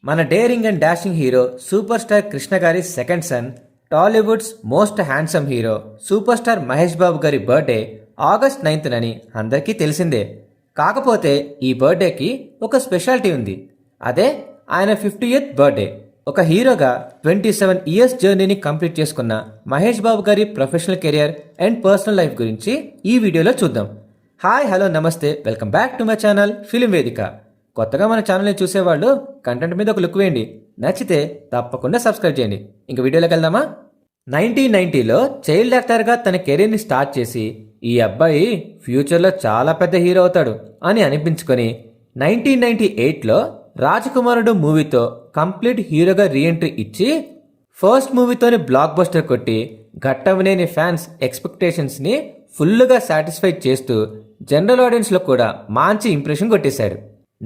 మన daring and dashing hero super star Krishna గారి second son, Tollywood's most handsome hero super star Mahesh Babu గారి birthday August 9th అని అందరికీ తెలిసిందే. కాకపోతే ఈ బర్త్డేకి ఒక స్పెషాలిటీ ఉంది. అదే ఆయన 50th బర్త్డే. ఒక హీరోగా 27 ఇయర్స్ జర్నీని కంప్లీట్ చేసుకున్న మహేష్ బాబు గారి professional career and personal life గురించి ఈ వీడియోలో చూద్దాం. హాయ్, హలో, నమస్తే, welcome back to my channel film వేదిక. కొత్తగా మన ఛానల్ని చూసేవాళ్ళు కంటెంట్ మీద ఒక లుక్ వేయండి, నచ్చితే తప్పకుండా సబ్స్క్రైబ్ చేయండి. ఇంక వీడియోలోకి వెళ్దామా. 1990లో చైల్డ్ యాక్టర్గా తన కెరీర్ని స్టార్ట్ చేసి ఈ అబ్బాయి ఫ్యూచర్లో చాలా పెద్ద హీరో అవుతాడు అని అనిపించుకొని 1998లో రాజకుమారుడు మూవీతో కంప్లీట్ హీరోగా రీఎంట్రీ ఇచ్చి ఫస్ట్ మూవీతోనే బ్లాక్ బస్టర్ కొట్టి ఘట్టవనేని ఫ్యాన్స్ ఎక్స్పెక్టేషన్స్ని ఫుల్గా సాటిస్ఫై చేస్తూ జనరల్ ఆడియన్స్లో కూడా మంచి ఇంప్రెషన్ కొట్టేశాడు.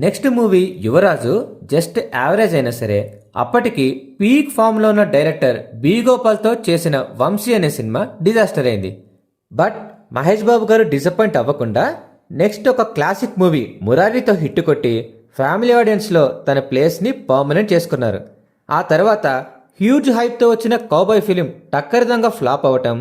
నెక్స్ట్ మూవీ యువరాజు జస్ట్ యావరేజ్ అయినా సరే అప్పటికి పీక్ ఫామ్లో ఉన్న డైరెక్టర్ బి గోపాల్తో చేసిన వంశీ అనే సినిమా డిజాస్టర్ అయింది. బట్ మహేష్ బాబు గారు డిసప్పాయింట్ అవ్వకుండా నెక్స్ట్ ఒక క్లాసిక్ మూవీ మురారితో హిట్ కొట్టి ఫ్యామిలీ ఆడియన్స్లో తన ప్లేస్ని పర్మనెంట్ చేసుకున్నారు. ఆ తర్వాత హ్యూజ్ హైప్తో వచ్చిన కౌబాయ్ ఫిలిం టక్కరిదంగా ఫ్లాప్ అవ్వటం,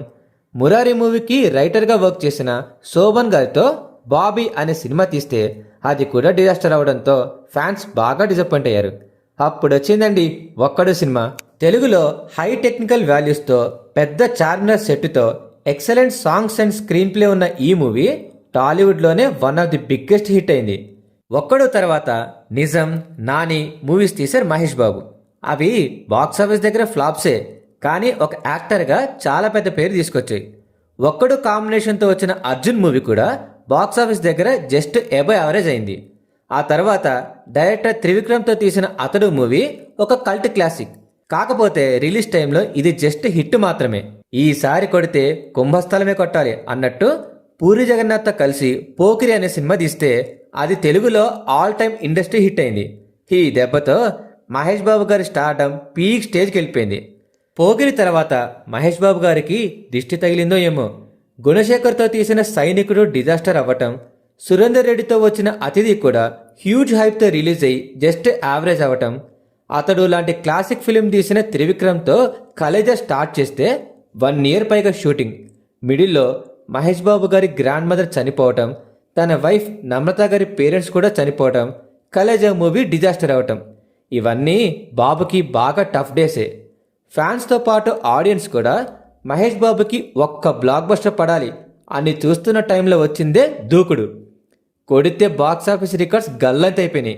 మురారి మూవీకి రైటర్గా వర్క్ చేసిన శోభన్ గారితో బాబీ అనే సినిమా తీస్తే అది కూడా డిజాస్టర్ అవడంతో ఫ్యాన్స్ బాగా డిసప్పాయింట్ అయ్యారు. అప్పుడు వచ్చిందండి ఒక్కడు సినిమా. తెలుగులో హై టెక్నికల్ వాల్యూస్తో పెద్ద చార్మినార్ సెట్తో excellent songs and screen play ఉన్న ఈ మూవీ టాలీవుడ్లోనే one of the biggest hit అయింది. ఒక్కడు తర్వాత నిజం, నాని మూవీస్ తీశారు మహేష్ బాబు. అవి బాక్సాఫీస్ దగ్గర ఫ్లాప్సే, కానీ ఒక యాక్టర్గా చాలా పెద్ద పేరు తీసుకొచ్చాయి. ఒక్కడు కాంబినేషన్తో వచ్చిన అర్జున్ మూవీ కూడా బాక్సాఫీస్ దగ్గర జస్ట్ ఎబో యావరేజ్ అయింది. ఆ తర్వాత డైరెక్టర్ త్రివిక్రమ్తో తీసిన అతడు మూవీ ఒక కల్ట్ క్లాసిక్. కాకపోతే రిలీజ్ టైంలో ఇది జస్ట్ హిట్ మాత్రమే. ఈసారి కొడితే కుంభస్థలమే కొట్టాలి అన్నట్టు పూరి జగన్నాథ్తో కలిసి పోకిరి అనే సినిమా తీస్తే అది తెలుగులో ఆల్ టైమ్ ఇండస్ట్రీ హిట్ అయింది. ఈ దెబ్బతో మహేష్ బాబు గారి స్టార్డమ్ పీక్ స్టేజ్కి వెళ్ళిపోయింది. పోకిరి తర్వాత మహేష్ బాబు గారికి దిష్టి తగిలిందో ఏమో. గుణశేఖర్తో తీసిన సైనికుడు డిజాస్టర్ అవ్వటం, సురేందర్ రెడ్డితో వచ్చిన అతిథి కూడా హ్యూజ్ హైప్తో రిలీజ్ అయ్యి జస్ట్ యావరేజ్ అవ్వటం, అతడు లాంటి క్లాసిక్ ఫిలిం తీసిన త్రివిక్రమ్తో కలేజా స్టార్ట్ చేస్తే 1 year పైగా షూటింగ్, మిడిల్లో మహేష్ బాబు గారి గ్రాండ్ మదర్ చనిపోవటం, తన వైఫ్ నమ్రత గారి పేరెంట్స్ కూడా చనిపోవటం, కలేజా మూవీ డిజాస్టర్ అవటం, ఇవన్నీ బాబుకి బాగా టఫ్ డేసే. ఫ్యాన్స్తో పాటు ఆడియన్స్ కూడా మహేష్ బాబుకి ఒక్క బ్లాక్ బస్టర్ పడాలి అని చూస్తున్న టైంలో వచ్చిందే దూకుడు. కొడితే బాక్సాఫీస్ రికార్డ్స్ గల్లంతైపోయినాయి.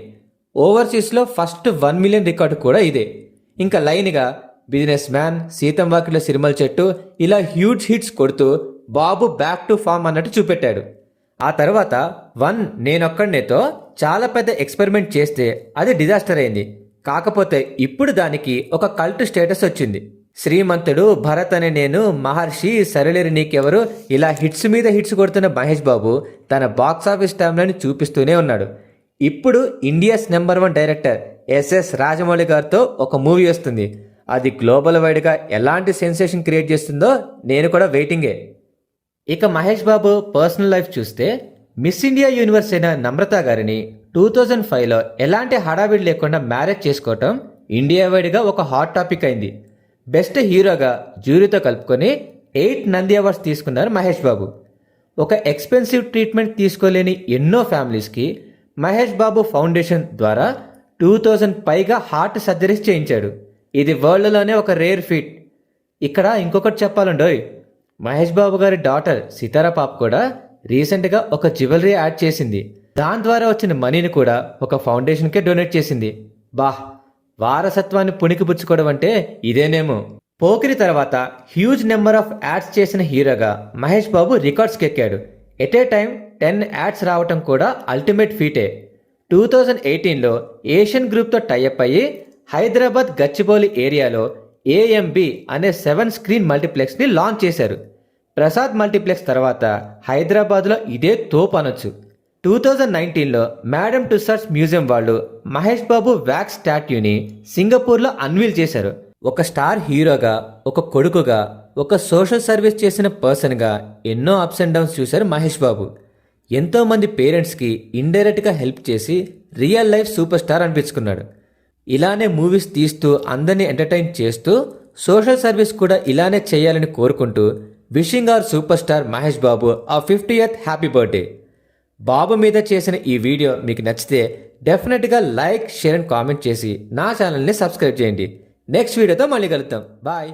ఓవర్సీస్లో ఫస్ట్ 1 million రికార్డు కూడా ఇదే. ఇంకా లైన్గా బిజినెస్ మ్యాన్, సీతం వాకిట్లో సిరిమల చెట్టు ఇలా హ్యూజ్ హిట్స్ కొడుతూ బాబు బ్యాక్ టు ఫామ్ అన్నట్టు చూపెట్టాడు. ఆ తర్వాత 1 నేనొక్కడినేతో చాలా పెద్ద ఎక్స్పెరిమెంట్ చేస్తే అది డిజాస్టర్ అయింది. కాకపోతే ఇప్పుడు దానికి ఒక కల్ట్ స్టేటస్ వచ్చింది. శ్రీమంతుడు, భరత్ అనే నేను, మహర్షి, సరళిరి నీకెవరు ఇలా హిట్స్ మీద హిట్స్ కొడుతున్న మహేష్ బాబు తన బాక్సాఫీస్ టైంలను చూపిస్తూనే ఉన్నాడు. ఇప్పుడు India's number 1 director SS Rajamouli గారితో ఒక మూవీ వస్తుంది. అది గ్లోబల్ వైడ్గా ఎలాంటి సెన్సేషన్ క్రియేట్ చేస్తుందో నేను కూడా వెయిటింగే. ఇక మహేష్ బాబు పర్సనల్ లైఫ్ చూస్తే మిస్ ఇండియా యూనివర్స్ అయిన నమ్రత గారిని 2005లో ఎలాంటి హడావిడి లేకుండా మ్యారేజ్ చేసుకోవటం ఇండియా వైడ్గా ఒక హాట్ టాపిక్ అయింది. బెస్ట్ హీరోగా జ్యూరీతో కలుపుకొని 8 నంది అవార్డ్స్ తీసుకున్నారు మహేష్ బాబు. ఒక ఎక్స్పెన్సివ్ ట్రీట్మెంట్ తీసుకోలేని ఎన్నో ఫ్యామిలీస్కి మహేష్ బాబు ఫౌండేషన్ ద్వారా 2000 పైగా హార్ట్ సర్జరీస్ చేయించాడు. ఇది వరల్డ్లోనే ఒక రేర్ ఫీట్. ఇక్కడ ఇంకొకటి చెప్పాలండోయ్, మహేష్ బాబు గారి డాటర్ సితారా పాప కూడా రీసెంట్గా ఒక జ్యువెలరీ యాడ్ చేసింది. దాని ద్వారా వచ్చిన మనీని కూడా ఒక ఫౌండేషన్కే డొనేట్ చేసింది. వారసత్వాన్ని పుణికిపుచ్చుకోవడం అంటే ఇదేనేమో. పోకిరి తర్వాత హ్యూజ్ నెంబర్ ఆఫ్ యాడ్స్ చేసిన హీరోగా మహేష్ బాబు రికార్డ్స్కి ఎక్కాడు. ఎట్ ఏ టైం 10 యాడ్స్ రావటం కూడా అల్టిమేట్ ఫీటే. 2018లో ఏషియన్ గ్రూప్తో టైఅప్ అయ్యి హైదరాబాద్ గచ్చిబౌలి ఏరియాలో ఏఎంబి అనే 7 స్క్రీన్ మల్టీప్లెక్స్ని లాంచ్ చేశారు. ప్రసాద్ మల్టీప్లెక్స్ తర్వాత హైదరాబాద్లో ఇదే తోపు అనొచ్చు. 2019లో మేడం టుస్సాడ్స్ మ్యూజియం వాళ్ళు మహేష్ బాబు వ్యాక్స్ స్టాట్యూని సింగపూర్లో అన్వీల్ చేశారు. ఒక స్టార్ హీరోగా, ఒక కొడుకుగా, ఒక సోషల్ సర్వీస్ చేసిన పర్సన్గా ఎన్నో అప్స్ అండ్ డౌన్స్ చూశారు మహేష్ బాబు. ఎంతోమంది పేరెంట్స్కి ఇండైరెక్ట్గా హెల్ప్ చేసి రియల్ లైఫ్ సూపర్ స్టార్ అనిపించుకున్నాడు. ఇలానే మూవీస్ తీస్తూ అందరినీ ఎంటర్టైన్ చేస్తూ సోషల్ సర్వీస్ కూడా ఇలానే చేయాలని కోరుకుంటూ wishing our super star Mahesh Babu ఆ 50th హ్యాపీ బర్త్డే. బాబు మీద చేసిన ఈ వీడియో మీకు నచ్చితే డెఫినెట్గా లైక్, షేర్ అండ్ కామెంట్ చేసి నా ఛానల్ని సబ్స్క్రైబ్ చేయండి. నెక్స్ట్ వీడియోతో మళ్ళీ కలుద్దాం. బాయ్.